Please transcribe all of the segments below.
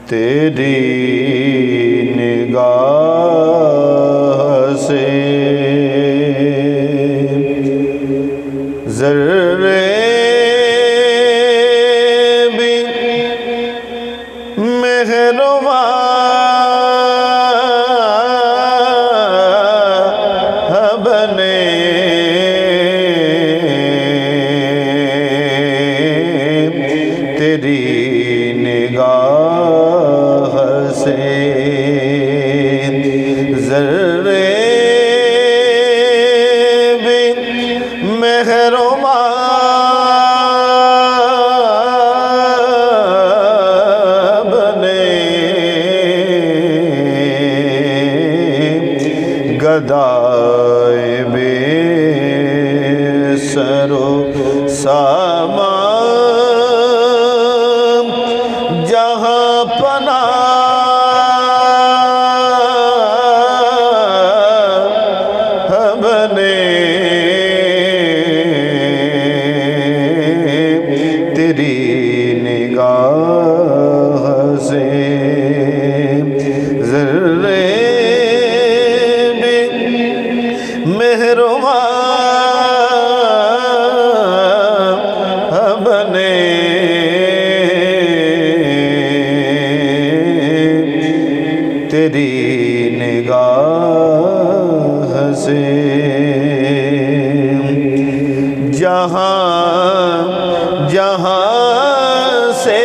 तेरी निगाह से ज़र्रे भी मेहरबान बने, तेरी निगाह से ज़र्रे भी मेहरबान बने, गदाए बेसरो सामान जहाँ पनाह बने, तेरी निगाह से ज़र्रे भी मेहरबान बने, तेरी निगाह से जहाँ जहाँ से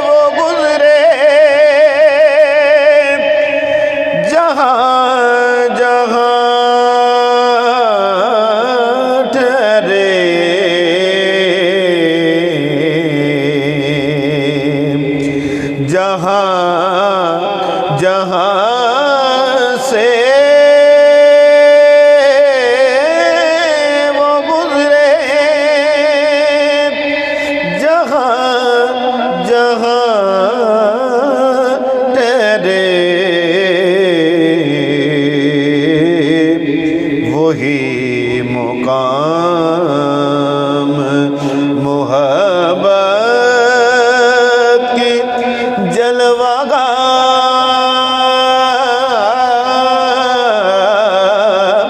वो गुजरे, जहाँ जहाँ ठहरे, जहाँ जहाँ से वो गुजरे, जहाँ जहाँ ठहरे, वही मुकाम मोहब्बत की जलवागाह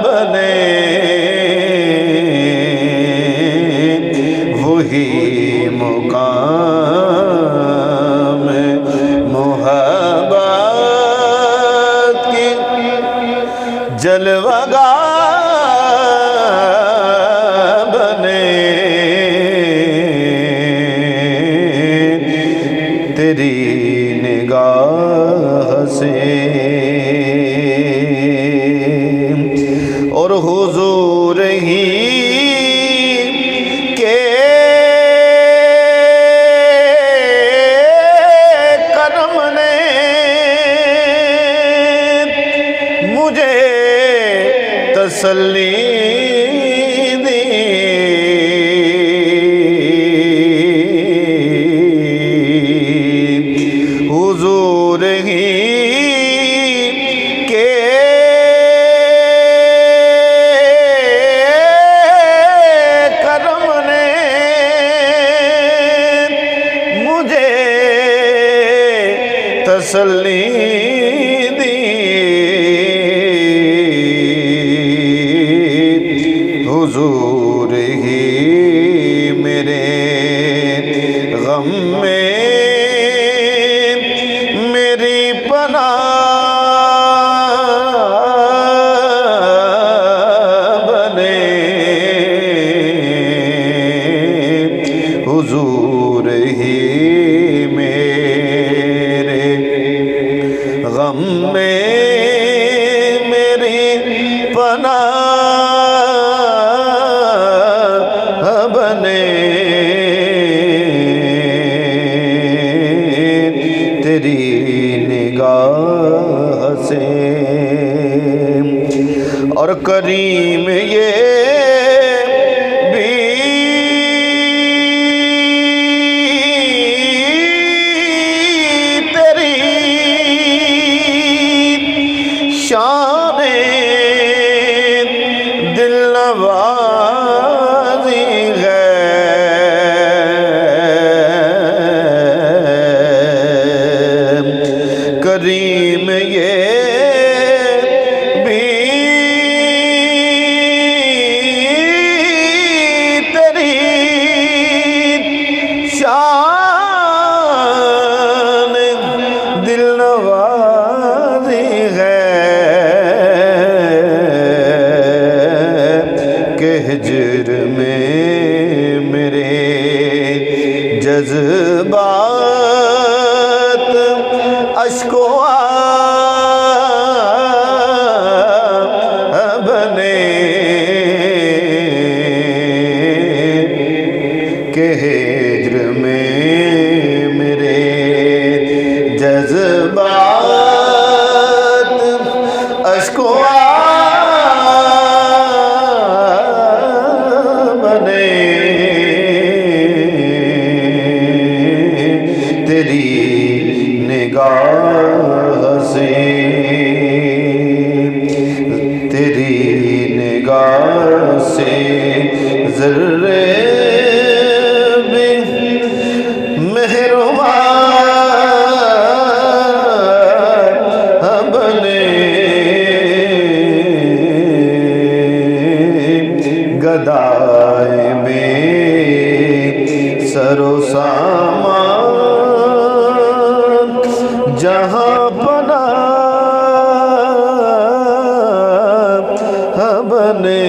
बने, वही मुकाम मोहब्बत की जलवागाह बने, तेरी निगाह से। और हुजूर ही के करम ने मुझे तसल्ली दी, हुजूर ही के करम ने मुझे तसल्ली दी, हुजूर ही मेरे गम में मेरी पनाह बने, हुजूर ही मेरे गम में मेरी पनाह बने, तेरी निगाह से। और करीम ये भी तेरी शान दिल नवाज़ी है, के हिज्र में मेरे जज्बात अश्को बने तेरी निगाह से, तेरी निगाह से ज़र्रे भी मेहरबान बने गदाए में सरो सामान जहाँ पनाह बने।